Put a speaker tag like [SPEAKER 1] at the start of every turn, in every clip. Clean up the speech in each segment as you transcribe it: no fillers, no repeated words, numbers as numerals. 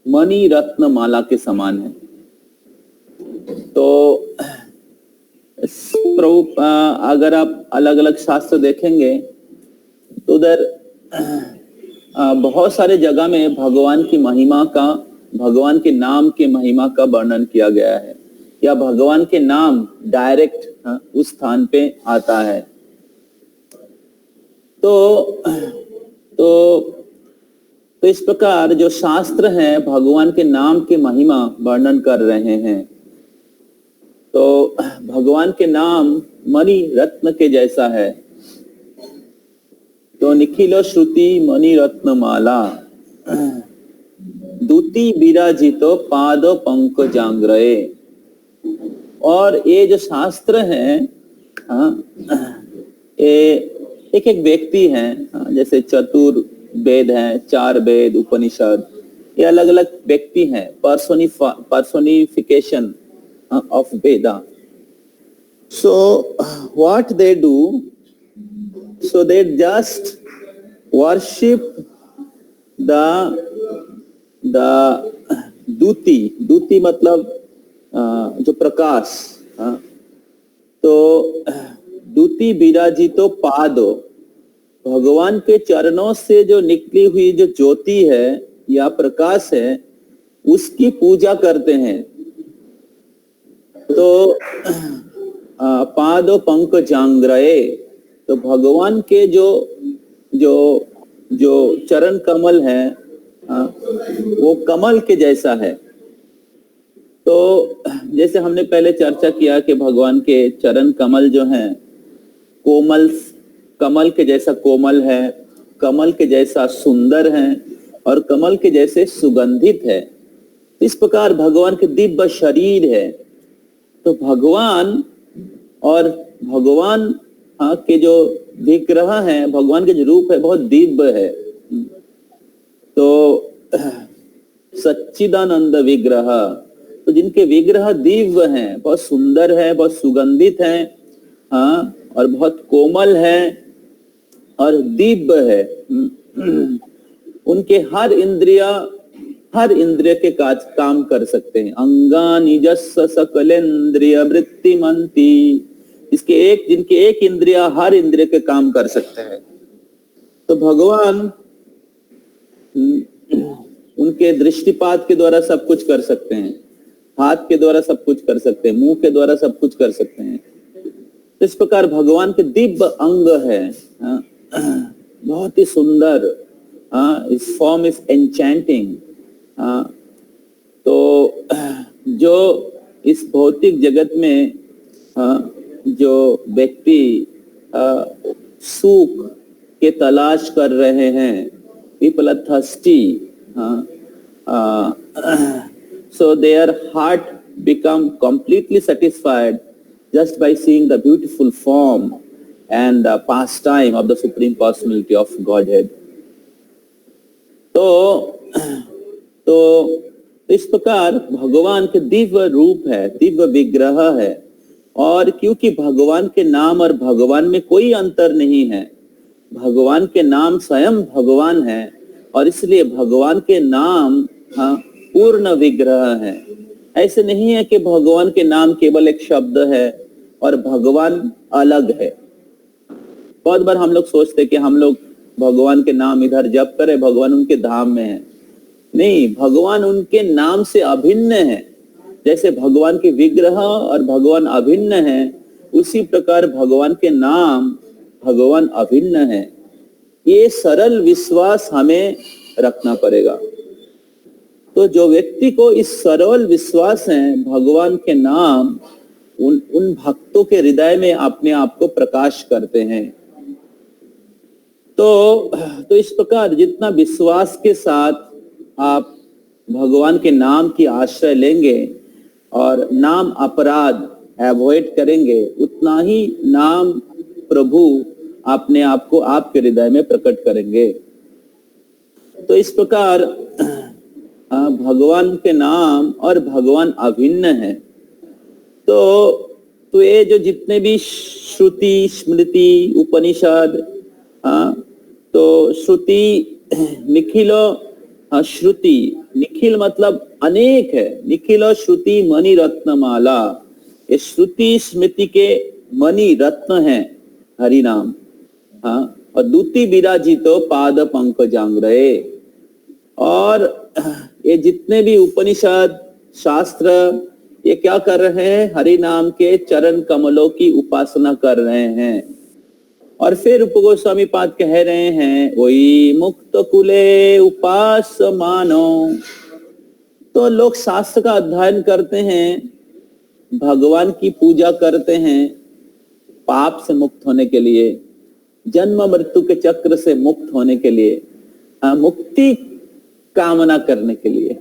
[SPEAKER 1] मणि रत्न माला के समान है। तो अगर आप अलग अलग शास्त्र देखेंगे तो उधर बहुत सारे जगह में भगवान की महिमा का, भगवान के नाम के महिमा का वर्णन किया गया है, या भगवान के नाम डायरेक्ट उस स्थान पे आता है। तो इस प्रकार जो शास्त्र हैं भगवान के नाम के महिमा वर्णन कर रहे हैं। तो भगवान के नाम मणि रत्न के जैसा है। तो निखिल श्रुति मणि रत्न माला दूती विराजितो पाद पंकजांग्रये। और ये जो शास्त्र है, एक एक व्यक्ति हैं, जैसे चतुर वेद हैं, 4 वेद उपनिषद, ये अलग अलग व्यक्ति हैं, personification of Veda. So what they do, so they just worship the दूती मतलब जो प्रकाश, तो दूती विराजितो पादो, भगवान के चरणों से जो निकली हुई जो ज्योति है या प्रकाश है उसकी पूजा करते हैं। तो पादो पंकजांग्रये, तो भगवान के जो जो जो चरण कमल है वो कमल के जैसा है। तो जैसे हमने पहले चर्चा किया कि भगवान के चरण कमल जो हैं कोमल, कमल के जैसा कोमल है, कमल के जैसा सुंदर है और कमल के जैसे सुगंधित है। इस प्रकार भगवान के दिव्य शरीर है। तो भगवान और भगवान के जो विग्रह है, भगवान के जो रूप है बहुत दिव्य है। तो सच्चिदानंद विग्रह, तो जिनके विग्रह दिव्य हैं, बहुत सुंदर है, बहुत सुगंधित है, और बहुत कोमल है और दिव्य है। उनके हर इंद्रिय के काम कर सकते हैं। अंगानि जस्य सकलेन्द्रिय वृत्तिमन्ति, जिनके एक इंद्रिया हर इंद्रिय के काम कर सकते हैं। तो भगवान उनके दृष्टिपात के द्वारा सब कुछ कर सकते हैं, हाथ के द्वारा सब कुछ कर सकते हैं, मुंह के द्वारा सब कुछ कर सकते हैं। तो इस प्रकार भगवान के दिव्य अंग है, बहुत ही सुंदर, इस फॉर्म इज एन्चेंटिंग। तो जो इस भौतिक जगत में जो व्यक्ति सुख के तलाश कर रहे हैं, people are thirsty, so their heart become completely satisfied just by seeing the beautiful form and the pastime of the Supreme Personality of Godhead. तो इस प्रकार भगवान के दिव्य रूप है, दिव्य विग्रह है। और क्योंकि भगवान के नाम और भगवान में कोई अंतर नहीं है, भगवान के नाम स्वयं भगवान है, और इसलिए भगवान के नाम पूर्ण विग्रह है। ऐसे नहीं है कि भगवान के नाम केवल एक शब्द है और भगवान अलग है। बहुत बार हम लोग सोचते कि हम लोग भगवान के नाम इधर जप करें, भगवान उनके धाम में है। नहीं, भगवान उनके नाम से अभिन्न है। जैसे भगवान के विग्रह और भगवान अभिन्न है, उसी प्रकार भगवान के नाम भगवान अभिन्न है। ये सरल विश्वास हमें रखना पड़ेगा। तो जो व्यक्ति को इस सरल विश्वास है, भगवान के नाम उन भक्तों के हृदय में अपने आप को प्रकाश करते हैं। तो इस प्रकार जितना विश्वास के साथ आप भगवान के नाम की आश्रय लेंगे और नाम अपराध अवॉइड करेंगे, उतना ही नाम प्रभु अपने आप को आपके हृदय में प्रकट करेंगे। तो इस प्रकार भगवान के नाम और भगवान अभिन्न है। तो ये जो जितने भी श्रुति स्मृति उपनिषद, तो श्रुति निखिलो श्रुति निखिल मतलब अनेक है, निखिल श्रुति मणि रत्नमाला, ये श्रुति स्मृति के मणि रत्न है हरि नाम। हाँ, और दूती विराजितो पाद पंकजांग्रये, और ये जितने भी उपनिषद शास्त्र ये क्या कर रहे हैं, हरि नाम के चरण कमलों की उपासना कर रहे हैं। और फिर उप गोस्वामी पाद कह रहे हैं, वही मुक्त कुले उपासमानो। तो लोग शास्त्र का अध्ययन करते हैं, भगवान की पूजा करते हैं पाप से मुक्त होने के लिए, जन्म मृत्यु के चक्र से मुक्त होने के लिए, मुक्ति कामना करने के लिए।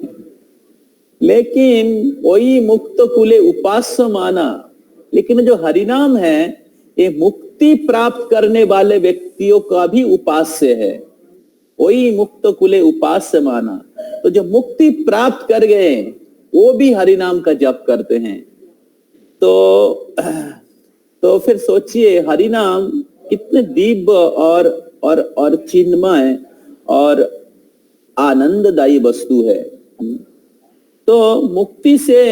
[SPEAKER 1] लेकिन वही मुक्त कुले उपास्य माना, लेकिन जो हरिनाम है ये मुक्ति प्राप्त करने वाले व्यक्तियों का भी उपास्य है, वही मुक्त कुले उपास्य माना। तो जो मुक्ति प्राप्त कर गए वो भी हरिनाम का जप करते हैं। तो फिर सोचिए हरिनाम कितने दिव्य और चिन्मय और आनंददायी वस्तु है। तो मुक्ति से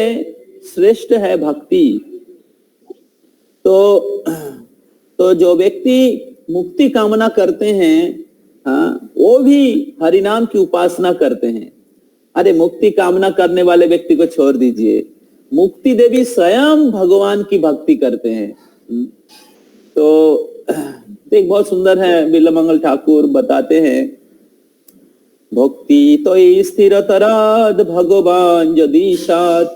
[SPEAKER 1] श्रेष्ठ है भक्ति। तो जो व्यक्ति मुक्ति कामना करते हैं, हाँ, वो भी हरिनाम की उपासना करते हैं। अरे मुक्ति कामना करने वाले व्यक्ति को छोड़ दीजिए, मुक्ति देवी स्वयं भगवान की भक्ति करते हैं। तो एक बहुत सुंदर है, बिल्वमंगल ठाकुर बताते हैं, भक्ति तो स्थिरतराद भगवान यदीशात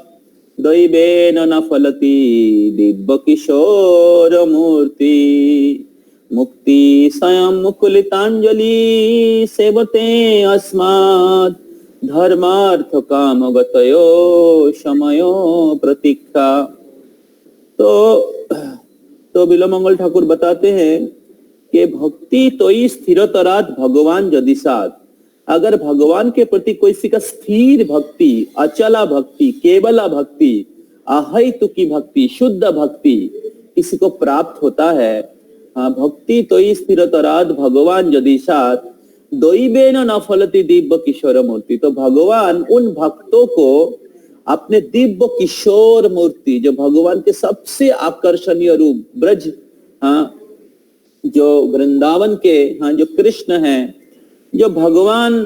[SPEAKER 1] दैवेन न फलति दिव्य किशोर मूर्ति मुक्ति स्वयं मुकुलितांजलि सेवते अस्मात् धर्मार्थ काम गतयो समयो प्रतीक्षा। तो बिल्वमंगल ठाकुर बताते हैं कि भक्ति तो ही स्थिरतरात भगवान यदीशात, अगर भगवान के प्रति कोई सी का स्थिर भक्ति, अचला भक्ति, केवला भक्ति, अहैतुकी भक्ति, शुद्ध भक्ति किसी को प्राप्त होता है, भक्ति तो ही स्थिरतरात भगवान यदीशात दैवेन न फलति दिव्य किशोर मूर्ति। तो भगवान उन भक्तों को अपने दिव्य किशोर मूर्ति, जो भगवान के सबसे आकर्षणीय रूप ब्रज, जो वृंदावन के, जो कृष्ण हैं, जो भगवान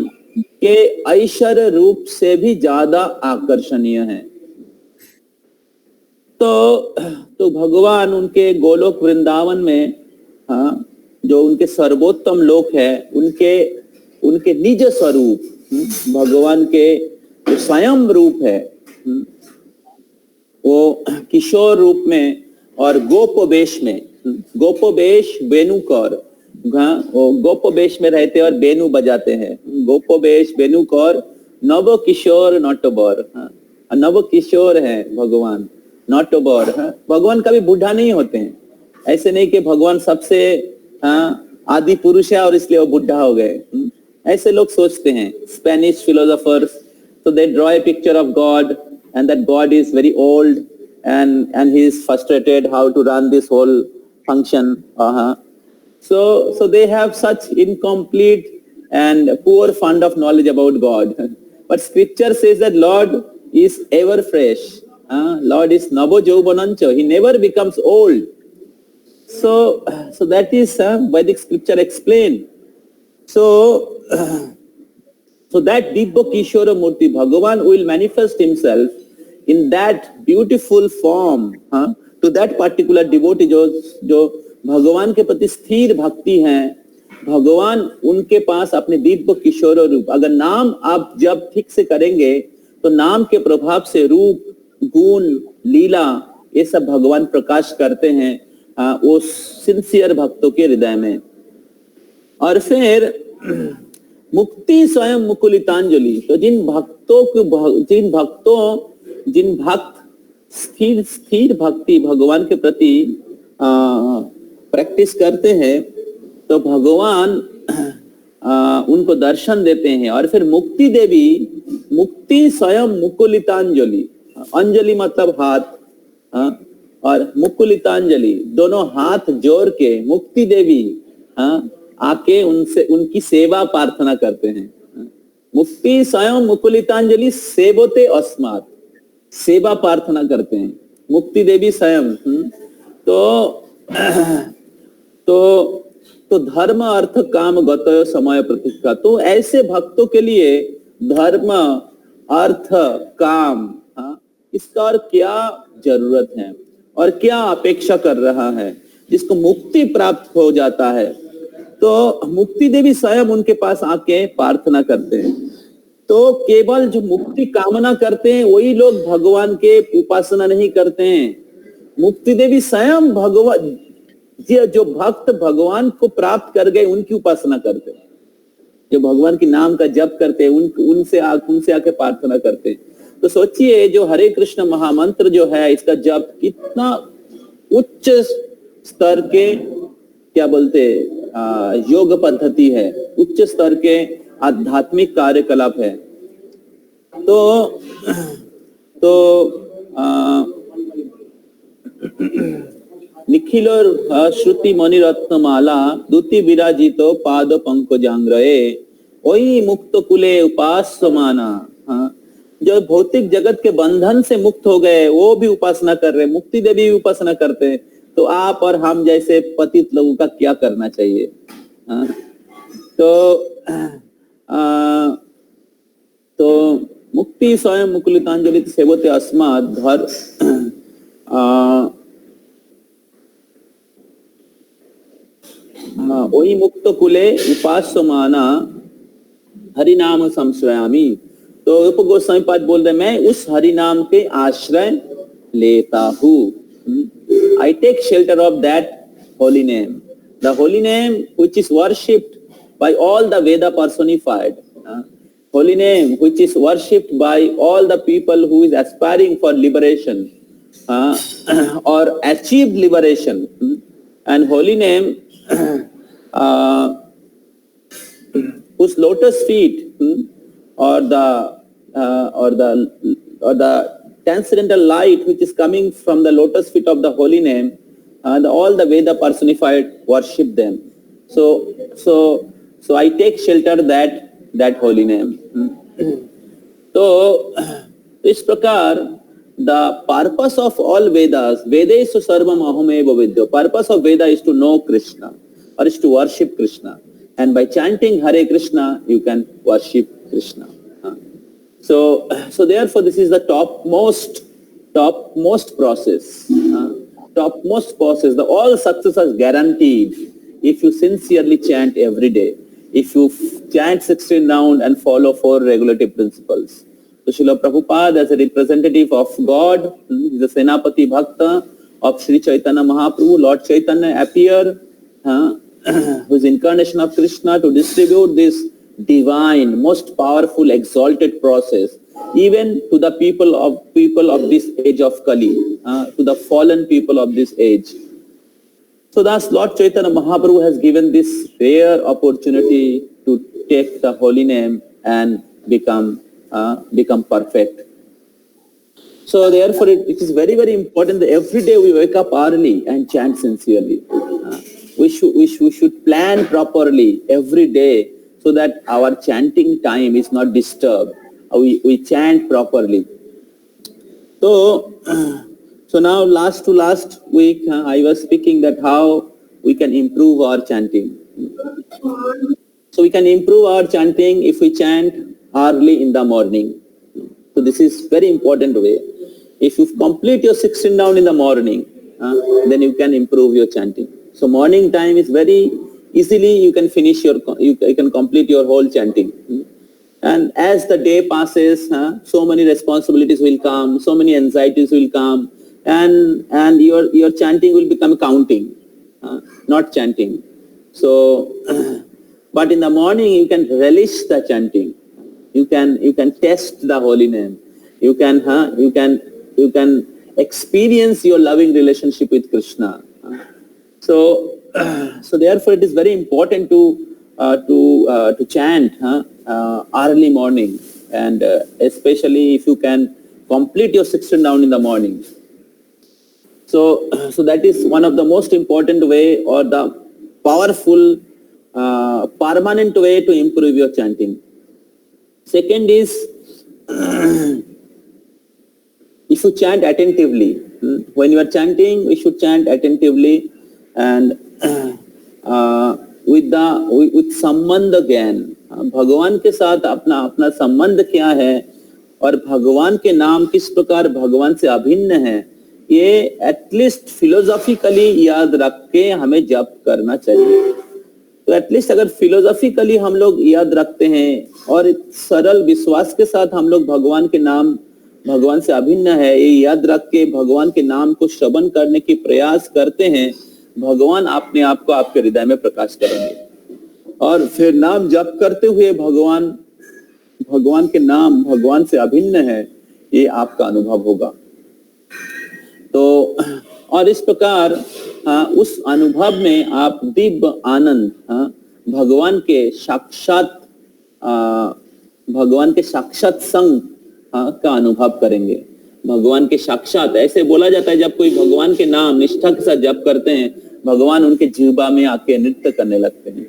[SPEAKER 1] के ऐश्वर्य रूप से भी ज्यादा आकर्षणीय है। तो भगवान उनके गोलोक वृंदावन में, जो उनके सर्वोत्तम लोक है, उनके निज स्वरूप, भगवान के स्वयं रूप है, वो किशोर रूप में और गोपवेश में, गोपवेश वेणुकर, वो गोपवेश में रहते और बेनु बजाते हैं, गोपवेश वेणुकर नव किशोर नटवर। नव किशोर है भगवान, नटवर। भगवान कभी बूढ़ा नहीं होते हैं, ऐसे नहीं कि भगवान सबसे आदि पुरुष है और इसलिए वो बुढ़ा हो गए, ऐसे लोग सोचते हैं। Spanish philosophers, so they draw a picture of God and that God is very old and he is frustrated how to run this whole function. So they have such incomplete and poor fund of knowledge about God. But scripture says that Lord is ever fresh. Lord is navo jauvanancha. He never becomes old. So that is Vedic scripture explained. So that Divya Kishora Murti, Bhagavan will manifest himself in that beautiful form to that particular devotee जो भगवान के प्रति स्थिर भक्ति है। भगवान उनके पास अपने दिव्य किशोर रूप, अगर नाम आप जब ठीक से करेंगे तो नाम के प्रभाव से रूप, गुण, लीला ये सब भगवान प्रकाश करते हैं वो सिंसियर भक्तों के हृदय में। और फिर मुक्ति स्वयं मुकुलितांजलि, तो जिन भक्त स्थिर भक्ति भगवान के प्रति प्रैक्टिस करते हैं तो भगवान उनको दर्शन देते हैं। और फिर मुक्ति देवी, मुक्ति स्वयं मुकुलितांजलि, अंजलि मतलब हाथ, और मुकुलितांजलि दोनों हाथ जोड़ के मुक्ति देवी आके उनसे उनकी सेवा प्रार्थना करते हैं। मुक्ति स्वयं मुकुलितांजलि सेवते अस्मात्, सेवा प्रार्थना करते हैं मुक्ति देवी स्वयं। तो धर्म अर्थ काम गत समय प्रतीक्षा, तो ऐसे भक्तों के लिए धर्म अर्थ काम, इसका और क्या जरूरत है और क्या अपेक्षा कर रहा है, जिसको मुक्ति प्राप्त हो जाता है, तो मुक्ति देवी स्वयं उनके पास आके प्रार्थना करते हैं। तो केवल जो मुक्ति कामना करते हैं वही लोग भगवान के उपासना नहीं करते हैं। मुक्ति देवी स्वयं भगवान, जो भक्त भगवान को प्राप्त कर गए उनकी उपासना करते हैं, जो भगवान के नाम का जप करते हैं उनसे आके प्रार्थना करते हैं। तो सोचिए जो हरे कृष्ण महामंत्र जो है, इसका जप कितना उच्च स्तर के क्या बोलते योग पद्धति है, उच्च स्तर के आध्यात्मिक कार्यकलाप है। तो निखिल श्रुति मणि रत्नमाला दूती विराजितो पाद पंकजांग्रये वही मुक्त कुले उपासमाना। जो भौतिक जगत के बंधन से मुक्त हो गए वो भी उपासना कर रहे, मुक्ति देवी भी उपासना करते हैं। तो आप और हम जैसे पतित लोगों का क्या करना चाहिए? तो मुक्ति स्वयं मुकुलितांजलि सेवते अस्मात् धर वही मुक्त कुले उपासमाना हरि नाम संश्रयामी। तो रूप गोस्वामी पाद बोल रहे, मैं उस हरि नाम के आश्रय लेता हूँ। I take shelter of that holy name, the holy name which is worshipped by all the Veda personified, holy name which is worshipped by all the people who is aspiring for liberation or achieved liberation, and holy name whose lotus feet or the transcendental light which is coming from the lotus feet of the holy name, all the Veda personified worship them. So I take shelter that holy name. So इस प्रकार the purpose of all Vedas, Vedesu sarvam ahomeva vidyo, purpose of Veda is to know Krishna or is to worship Krishna, and by chanting Hare Krishna you can worship Krishna. So therefore this is the topmost process. Topmost process. The all success is guaranteed if you sincerely chant every day. If you chant 16 rounds and follow 4 regulative principles. So Srila Prabhupada, as a representative of God, is the Senapati Bhakta of Sri Chaitanya Mahaprabhu. Lord Chaitanya appeared, who is incarnation of Krishna, to distribute this divine, most powerful, exalted process, even to the people of this age of Kali, to the fallen people of this age. So thus Lord Chaitanya Mahaprabhu has given this rare opportunity to take the holy name and become perfect. So therefore it is very, very important that every day we wake up early and chant sincerely. We should plan properly every day, so that our chanting time is not disturbed. We chant properly. So now last week I was speaking that how we can improve our chanting. So we can improve our chanting if we chant early in the morning. So this is very important way. If you complete your 16 round in the morning, then you can improve your chanting. So morning time is very easily you can finish you can complete your whole chanting. And as the day passes, so many responsibilities will come, so many anxieties will come, and your chanting will become counting, not chanting. So, but in the morning you can relish the chanting. You can test the holy name. You can experience your loving relationship with Krishna. So therefore it is very important to chant early morning, and especially if you can complete your 16 round in the morning. So that is one of the most important way, or the powerful permanent way to improve your chanting. Second is, if you chant attentively, when you are chanting, we should chant attentively and with संबंध ज्ञान, भगवान के साथ अपना अपना संबंध क्या है और भगवान के नाम किस प्रकार भगवान से अभिन्न है, ये एटलीस्ट फिलोसॉफिकली याद रख के हमें जप करना चाहिए। तो एटलीस्ट अगर फिलोसॉफिकली हम लोग याद रखते हैं और सरल विश्वास के साथ हम लोग भगवान के नाम भगवान से अभिन्न है ये याद रख के भगवान के नाम को श्रवण करने की प्रयास करते हैं, भगवान अपने आप को आपके हृदय में प्रकाश करेंगे। और फिर नाम जप करते हुए भगवान के नाम भगवान से अभिन्न है ये आपका अनुभव होगा। तो और इस प्रकार उस अनुभव में आप दिव्य आनंद भगवान के साक्षात संग का अनुभव करेंगे। भगवान के साक्षात, ऐसे बोला जाता है जब कोई भगवान के नाम निष्ठा के साथ जप करते हैं, भगवान उनके जिह्वा में आके नृत्य करने लगते हैं।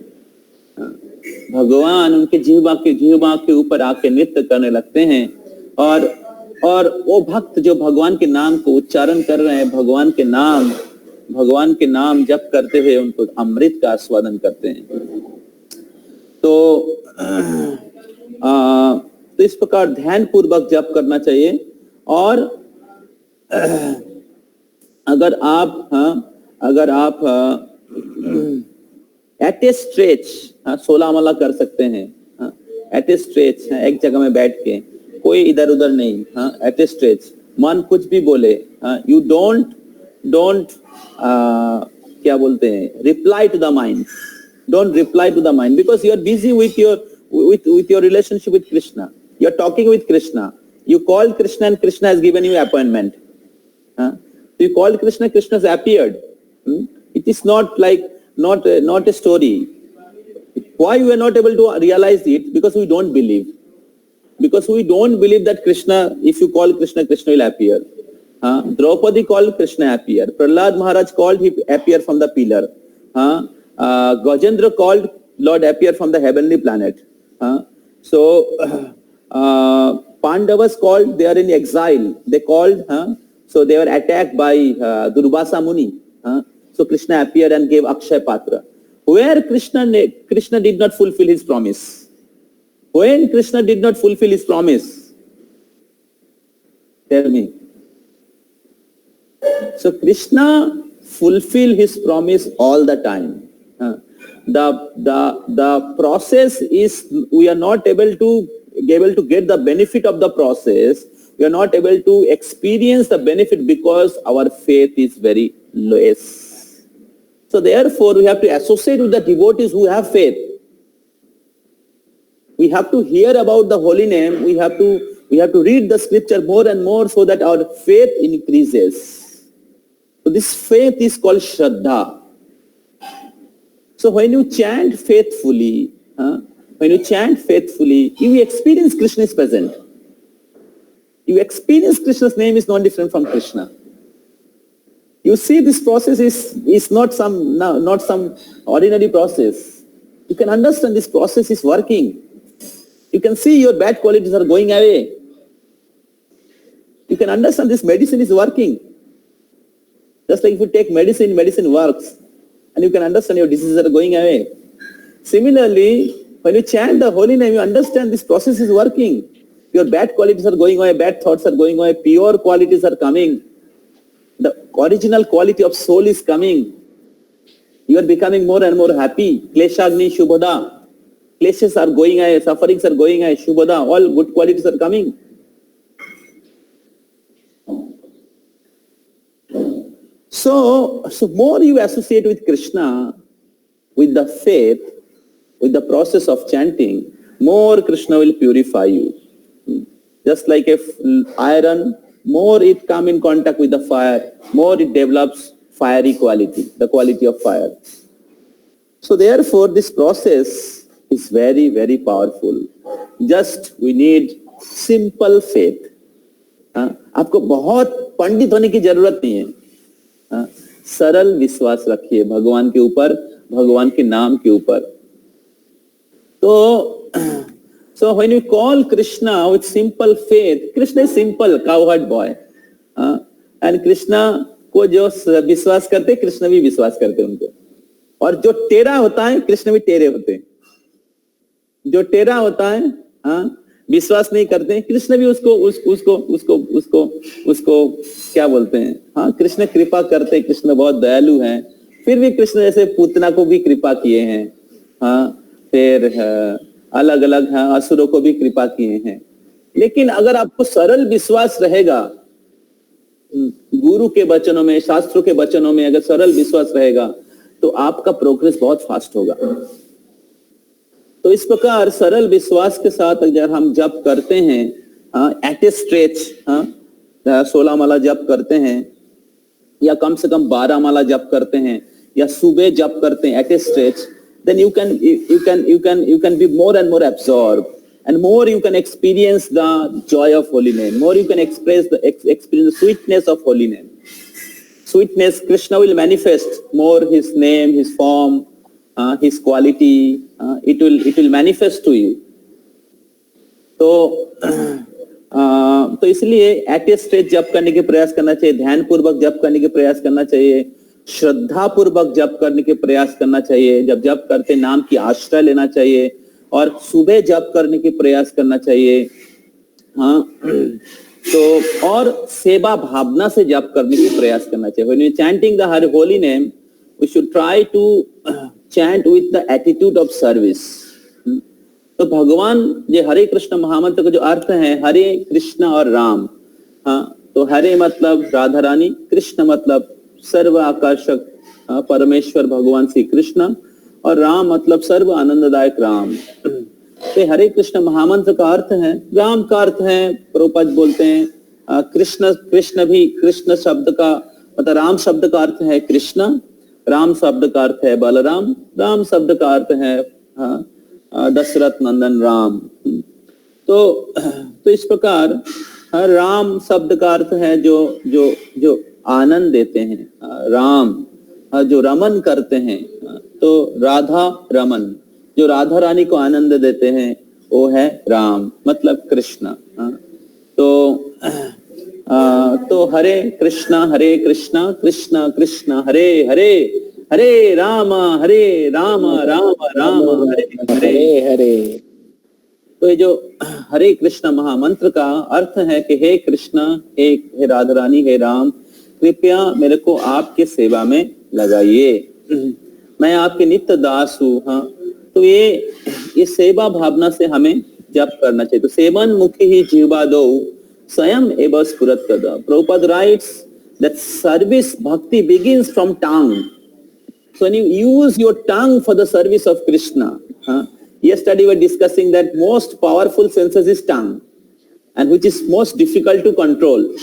[SPEAKER 1] भगवान उनके जिह्वा के ऊपर आके नृत्य करने लगते हैं और वो भक्त जो भगवान के नाम को उच्चारण कर रहे हैं, भगवान के नाम जप करते हुए उनको अमृत का आस्वादन करते हैं। तो इस प्रकार ध्यान पूर्वक जप करना चाहिए। और अगर आप एट ए स्ट्रेच 16 माला कर सकते हैं, एट ए स्ट्रेच, एक जगह में बैठ के, कोई इधर उधर नहीं, एट ए स्ट्रेच, मन कुछ भी बोले, यू डोंट क्या बोलते हैं, reply to the mind, don't reply to the mind, because you are busy with your relationship with Krishna. You are talking with Krishna. You called Krishna and Krishna has given you appointment. So you called Krishna, Krishna has appeared. It is not a story. Why we are not able to realize it? Because we don't believe. Because we don't believe that Krishna, if you call Krishna, Krishna will appear. Draupadi called Krishna appear. Prahlad Maharaj called, he appear from the pillar. Gajendra called, Lord appear from the heavenly planet. So Pandavas called, they are in exile. They called, so they were attacked by Durvasa Muni. So Krishna appeared and gave Akshay Patra. Where Krishna did not fulfill his promise. When Krishna did not fulfill his promise? Tell me. So Krishna fulfill his promise all the time. The process is, we are not able to get the benefit of the process. We are not able to experience the benefit because our faith is very less. So therefore we have to associate with the devotees who have faith. We have to hear about the holy name. We have to read the scripture more and more so that our faith increases. So this faith is called Shraddha. So when you chant faithfully, you experience Krishna is present. You experience Krishna's name is not different from Krishna. You see this process is not some ordinary process. You can understand this process is working. You can see your bad qualities are going away. You can understand this medicine is working. Just like if you take medicine works. And you can understand your diseases are going away. Similarly, when you chant the holy name, you understand this process is working. Your bad qualities are going away, bad thoughts are going away, pure qualities are coming. The original quality of soul is coming. You are becoming more and more happy. Kleshagni Shubhada. Kleshes are going away, sufferings are going away, Shubhada, all good qualities are coming. So more you associate with Krishna, with the faith, with the process of chanting, more Krishna will purify you. Just like if iron, more it come in contact with the fire, more it develops fiery quality, the quality of fire. So therefore this process is very, very powerful. Just we need simple faith. आपको बहुत पंडित होने की जरूरत नहीं है। सरल विश्वास रखिए भगवान के ऊपर, भगवान के नाम के ऊपर। तो So when we call Krishna with simple faith, Krishna is simple cowherd boy, and Krishna को जो विश्वास करते कृष्ण भी विश्वास करते उनको, और जो टेढ़ा होता है कृष्ण भी टेढ़े होते हैं, जो टेढ़ा होता है विश्वास नहीं करते कृष्ण भी उसको क्या बोलते हैं, कृष्ण कृपा करते, कृष्ण बहुत दयालु हैं, फिर भी कृष्ण जैसे पूतना को भी कृपा किए हैं, फिर अलग अलग असुरों को भी कृपा किए हैं। लेकिन अगर आपको सरल विश्वास रहेगा गुरु के वचनों में, शास्त्रों के वचनों में, अगर सरल विश्वास रहेगा तो आपका प्रोग्रेस बहुत फास्ट होगा। तो इस प्रकार सरल विश्वास के साथ अगर हम जप करते हैं एट ए स्ट्रेच, 16 माला जप करते हैं या कम से कम 12 माला जप करते हैं या सुबह जप करते हैं at a stretch, then you can be more and more absorbed, and more you can experience the joy of holy name, more you can experience the sweetness of holy name. Sweetness, Krishna will manifest more his name, his form, his quality, it will manifest to you. तो इसलिए eight a stage जप करने के प्रयास करना चाहिए, ध्यान पूर्वक जप करने के प्रयास करना चाहिए, श्रद्धा पूर्वक जप करने के प्रयास करना चाहिए, जब जप करते नाम की आश्रय लेना चाहिए, और सुबह जप करने के प्रयास करना चाहिए। तो और सेवा भावना से जप करने के प्रयास करना चाहिए। When we chanting the holy name, we should try to chant with the attitude of service. तो भगवान ये हरे कृष्ण महामंत्र का जो अर्थ है, हरे कृष्ण और राम, तो हरे मतलब राधा रानी, कृष्ण मतलब सर्व आकर्षक परमेश्वर भगवान श्री कृष्ण, और राम मतलब सर्व आनंददायक राम। तो हरे कृष्ण महामंत्र का अर्थ है, राम का अर्थ है, प्रभुपाद बोलते हैं कृष्ण, कृष्ण भी कृष्ण शब्द का मतलब राम शब्द का अर्थ है कृष्ण, राम शब्द का अर्थ है बलराम, राम शब्द का अर्थ है दशरथ नंदन राम। तो इस प्रकार राम शब्द का अर्थ है जो आनंद देते हैं, राम जो रमन करते हैं, तो राधा रमन जो राधा रानी को आनंद देते हैं वो है राम मतलब कृष्ण। तो हरे कृष्णा कृष्ण कृष्ण हरे हरे, हरे राम राम राम हरे हरे। तो ये जो हरे कृष्ण महामंत्र का अर्थ है कि हे कृष्ण, हे राधा रानी, हे राम, कृपया मेरे को आपके सेवा में लगाइए, मैं आपके नित्य दास हूँ। तो ये सेवा भावना से हमें जप करना चाहिए। तो सेवन मुखी ही जीवा दो स्वयं एवं स्फुरत कदा। Prabhupada rights that service bhakti begins from tongue. So when you use your tongue for the service of Krishna, yesterday we were discussing that most powerful senses is tongue, and which is most difficult to control.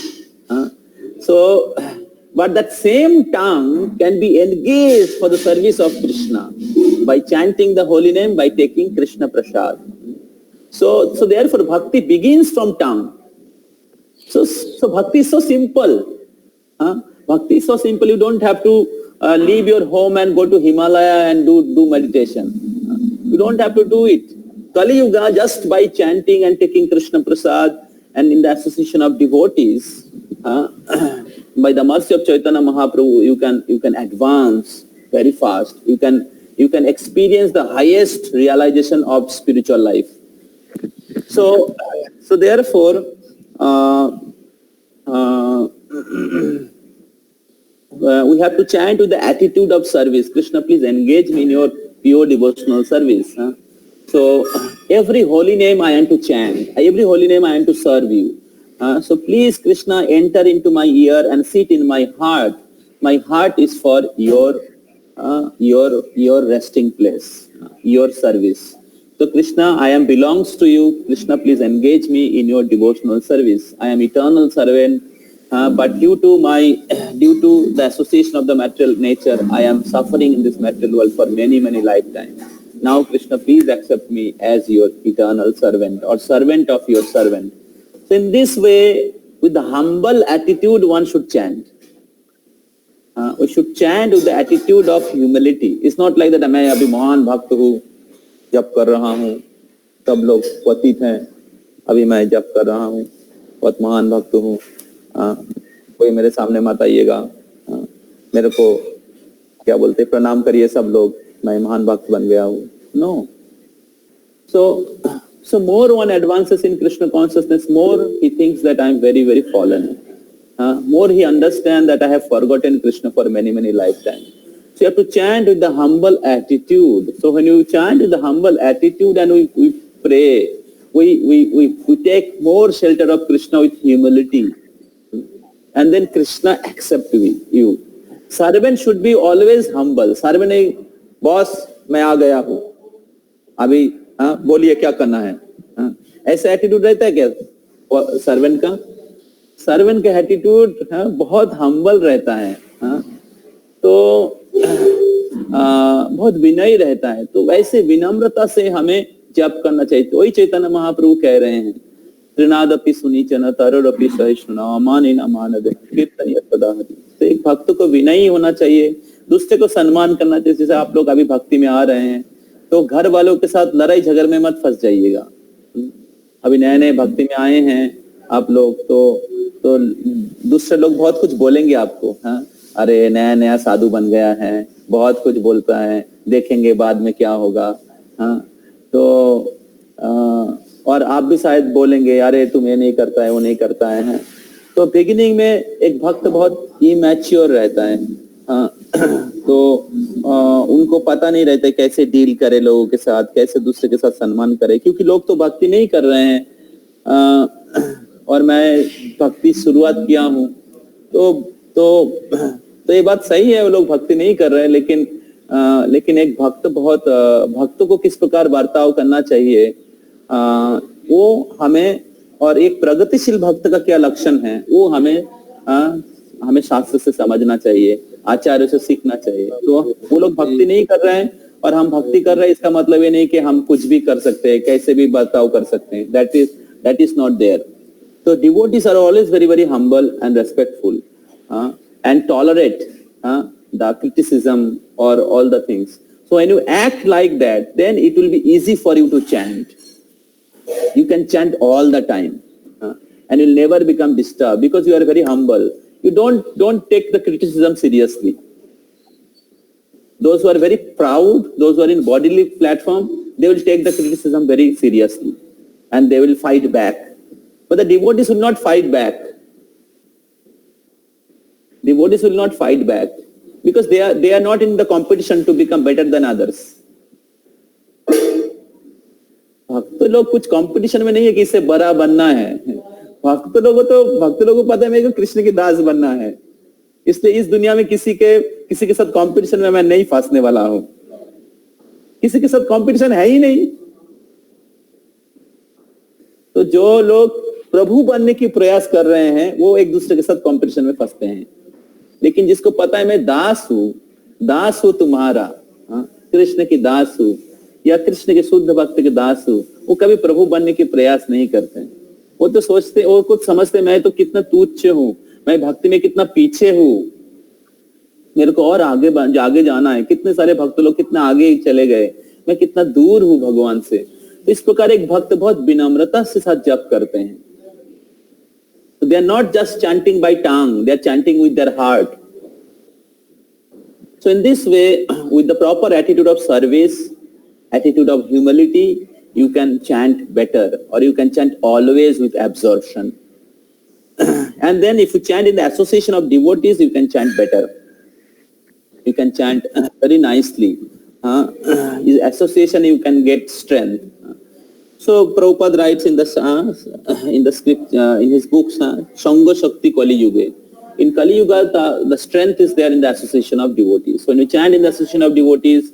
[SPEAKER 1] But that same tongue can be engaged for the service of Krishna by chanting the holy name, by taking Krishna Prasad. So therefore bhakti begins from tongue. So bhakti is so simple. Bhakti is so simple. You don't have to leave your home and go to Himalaya and do meditation. You don't have to do it. Kali Yuga, just by chanting and taking Krishna Prasad and in the association of devotees, by the mercy of Chaitanya Mahaprabhu, you can advance very fast. You can experience the highest realization of spiritual life. So therefore, we have to chant with the attitude of service. Krishna, please engage me in your pure devotional service. So every holy name I am to chant, every holy name I am to serve you. So please, Krishna, enter into my ear and sit in my heart. My heart is for your resting place, your service. So Krishna, I am belongs to you. Krishna, please engage me in your devotional service. I am eternal servant, but due to the association of the material nature, I am suffering in this material world for many lifetimes. Now, Krishna, please accept me as your eternal servant or servant of your servant. So in this way, with the humble attitude, one should chant. We should chant with the attitude of humility. It's not like that मैं अभी महान भक्त हूँ, जप कर रहा हूँ, सब लोग पतित हैं, अभी मैं जप कर रहा हूँ, बहुत महान भक्त हूँ, कोई मेरे सामने मत आइएगा, मेरे को क्या बोलते प्रणाम करिए सब लोग, मैं महान भक्त बन गया हूँ. No. So more one advances in Krishna consciousness, more he thinks that I am very, very fallen. More he understands that I have forgotten Krishna for many, many lifetimes. So you have to chant with the humble attitude. So when you chant with the humble attitude and we pray, we take more shelter of Krishna with humility. And then Krishna accepts you. Servant should be always humble. Servant नहीं, boss मैं आ गया हूँ, अभी बोलिए क्या करना है, ऐसा एटीट्यूड रहता है क्या सर्वेंट का? सर्वेंट का एटीट्यूड बहुत हम्बल रहता है, तो बहुत विनयी रहता है. तो वैसे विनम्रता से हमें जप करना चाहिए. तो वही चैतन्य महाप्रभु कह रहे हैं, त्रिनादपि सुनीचन तरुरपि सहिष्णुना अमानिन अमानद कीर्तन यत्तदा हरि. तो एक भक्त को विनयी होना चाहिए, दूसरे को सम्मान करना चाहिए. जैसे आप लोग अभी भक्ति में आ रहे हैं तो घर वालों के साथ लड़ाई झगड़ में मत फंस जाइएगा. अभी नए नए भक्ति में आए हैं आप लोग, तो दूसरे लोग बहुत कुछ बोलेंगे आपको, अरे नया नया साधु बन गया है, बहुत कुछ बोलता है, देखेंगे बाद में क्या होगा. तो और आप भी शायद बोलेंगे अरे तुम ये नहीं करता है, वो नहीं करता है. तो बिगिनिंग में एक भक्त बहुत इमैच्योर रहता है, तो उनको पता नहीं रहता कैसे डील करे लोगों के साथ, कैसे दूसरे के साथ सम्मान करे, क्योंकि लोग तो भक्ति नहीं कर रहे हैं. और मैं भक्ति शुरुआत किया हूँ, तो ये बात सही है, वो लोग भक्ति नहीं कर रहे हैं, लेकिन एक भक्त बहुत भक्तों को किस प्रकार बर्ताव करना चाहिए वो हमें, और एक प्रगतिशील भक्त का क्या लक्षण है वो हमें शास्त्र से समझना चाहिए, आचार्य से सीखना चाहिए. तो वो लोग भक्ति नहीं कर रहे हैं और हम भक्ति कर रहे हैं, इसका मतलब ये नहीं कि हम कुछ भी कर सकते हैं, कैसे भी बर्ताव कर सकते हैं. that is not there. So devotees are always very, very humble and respectful, and tolerate the criticism or all the things. So when you act like that, then it will be easy for you to chant. You can chant all the time, and you'll never become disturbed because you are very humble. You don't take the criticism seriously. Those who are very proud, those who are in bodily platform, they will take the criticism very seriously and they will fight back. But the devotees will not fight back. Devotees will not fight back because they are not in the competition to become better than others. भक्त लोग कुछ competition में नहीं है कि इससे बड़ा बनना है. भक्त लोगों को पता है मेरे को कृष्ण की दास बनना है, इसलिए इस दुनिया में किसी के साथ कंपटीशन में मैं नहीं फंसने वाला हूं. किसी के साथ कंपटीशन है ही नहीं. तो जो लोग प्रभु बनने की प्रयास कर रहे हैं वो एक दूसरे के साथ कंपटीशन में फंसते हैं. लेकिन जिसको पता है मैं दास हूं तुम्हारा, कृष्ण की दास हूं या कृष्ण के शुद्ध भक्त के दास हूं, वो कभी प्रभु बनने की प्रयास नहीं करते हैं. वो तो सोचते, वो कुछ समझते मैं तो कितना तुच्छ हूं, मैं भक्ति में कितना पीछे हूं, मेरे को और आगे जाना है. कितने सारे भक्त लोग कितना आगे चले गए, मैं कितना दूर हूं भगवान से. तो इस प्रकार एक भक्त बहुत विनम्रता से साथ जप करते हैं. So they are not just chanting by tongue, they are chanting with their heart. So in this way, with the proper attitude of service, attitude of humility, you can chant better, or you can chant always with absorption. And then if you chant in the association of devotees, you can chant better. You can chant very nicely. In association, you can get strength. So Prabhupada writes in the script, in his books, Sangha Shakti Kali Yuga. In Kali Yuga, the strength is there in the association of devotees. So when you chant in the association of devotees,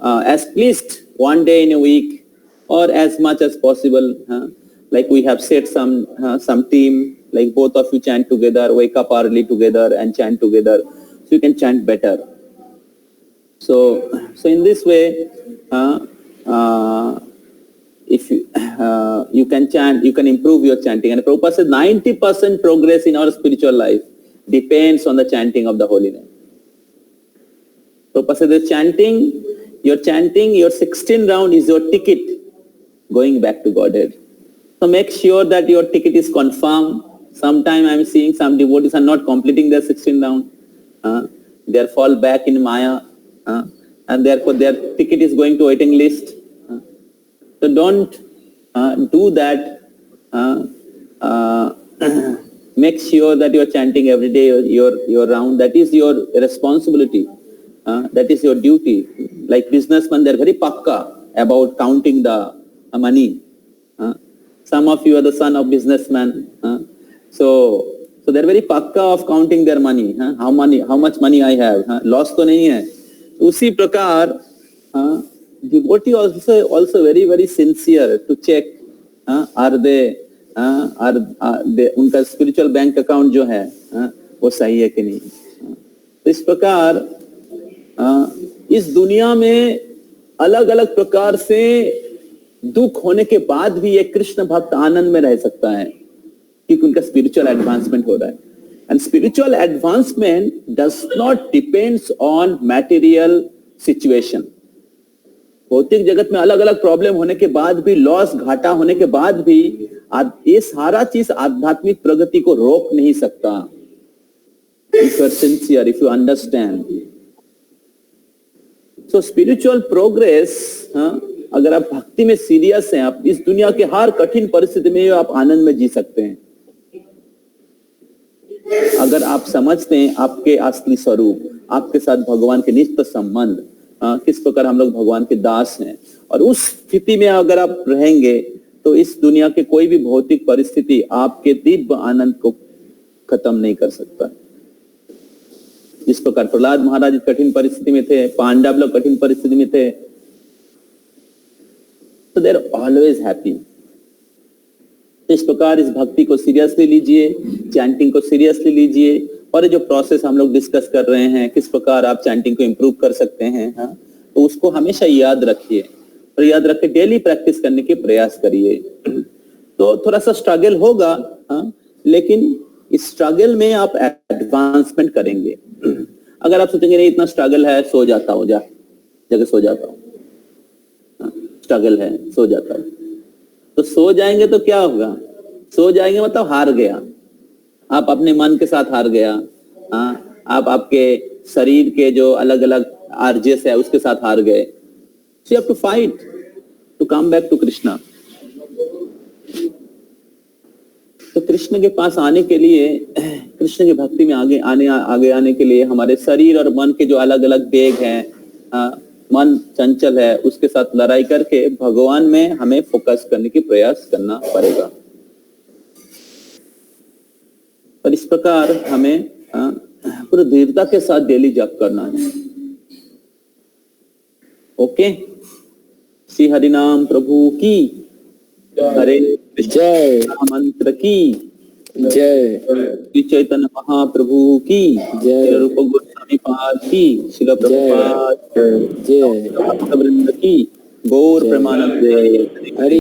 [SPEAKER 1] as least one day in a week, or as much as possible, like we have set some team, like both of you chant together, wake up early together and chant together, so you can chant better. So in this way, if you can chant, you can improve your chanting. And Prabhupada said 90% progress in our spiritual life depends on the chanting of the holy name. Prabhupada said your chanting, your 16 round is your ticket going back to Godhead. So make sure that your ticket is confirmed. Sometime I'm seeing some devotees are not completing their 16 round. They fall back in Maya, and therefore their ticket is going to waiting list. So don't do that. Make sure that you are chanting every day your round. That is your responsibility. That is your duty. Like businessmen, they're very pakka about counting the money. Some of you are the son of businessmen. So they're very pakka of counting their money. How much money I have. Loss तो नहीं है. उसी प्रकार devotee also very very sincere to check are they उनका spiritual bank account जो है वो सही है कि नहीं. तो इस प्रकार इस दुनिया में अलग अलग प्रकार से दुख होने के बाद भी एक कृष्ण भक्त आनंद में रह सकता है क्योंकि उनका स्पिरिचुअल एडवांसमेंट हो रहा है. And spiritual advancement does not depends on material situation. भौतिक जगत में अलग अलग प्रॉब्लम होने के बाद भी, लॉस घाटा होने के बाद भी ये सारा चीज आध्यात्मिक प्रगति को रोक नहीं सकता. If you are sincere, if you understand. So spiritual progress, अगर आप भक्ति में सीरियस हैं, आप इस दुनिया के हर कठिन परिस्थिति में आप आनंद में जी सकते हैं. अगर आप समझते हैं आपके असली स्वरूप, आपके साथ भगवान के नित्य संबंध, किस प्रकार हम लोग भगवान के दास हैं, और उस स्थिति में अगर आप रहेंगे तो इस दुनिया के कोई भी भौतिक परिस्थिति आपके दिव्य आनंद को खत्म नहीं कर सकता. जिस प्रकार प्रहलाद महाराज कठिन परिस्थिति में थे, पांडव लोग कठिन परिस्थिति में थे, so they are always happy. इस प्रकार इस भक्ति को सीरियसली लीजिए, चैंटिंग को सीरियसली लीजिए, और ये जो प्रोसेस हम लोग डिस्कस कर रहे हैं, किस प्रकार आप चैंटिंग को इम्प्रूव कर सकते हैं, तो उसको हमेशा याद रखिए और याद रख के डेली प्रैक्टिस करने के प्रयास करिए. तो थोड़ा सा स्ट्रगल होगा, लेकिन इस स्ट्रगल में आप एडवांसमेंट करेंगे. अगर आप सोचेंगे नहीं इतना स्ट्रगल है, सो जाता हूँ, जगह सो जाता हूँ, स्ट्रगल है, सो जाता हूँ, तो सो जाएंगे तो क्या होगा? सो जाएंगे मतलब हार गया. आप अपने मन के साथ हार गया. आप आपके शरीर के जो अलग अलग आरजेस है उसके साथ हार गए. So you have to fight to come back to Krishna. तो कृष्ण के पास आने के लिए, कृष्ण की भक्ति में आगे आने के लिए हमारे शरीर और मन के जो अलग अलग वेग हैं, मन चंचल है, उसके साथ लड़ाई करके भगवान में हमें फोकस करने की प्रयास करना पड़ेगा. और इस प्रकार हमें पूरी दृढ़ता के साथ डेली जप करना है. ओके. श्री हरिनाम प्रभु की हरे
[SPEAKER 2] जय.
[SPEAKER 1] मंत्र की
[SPEAKER 2] जय.
[SPEAKER 1] श्री चैतन्य महाप्रभु की
[SPEAKER 2] जय.
[SPEAKER 1] रूप गोस्वामी पाद की, श्रील प्रभुपाद
[SPEAKER 2] जय.
[SPEAKER 1] वृंद की गौर प्रेमानंद.
[SPEAKER 2] हरि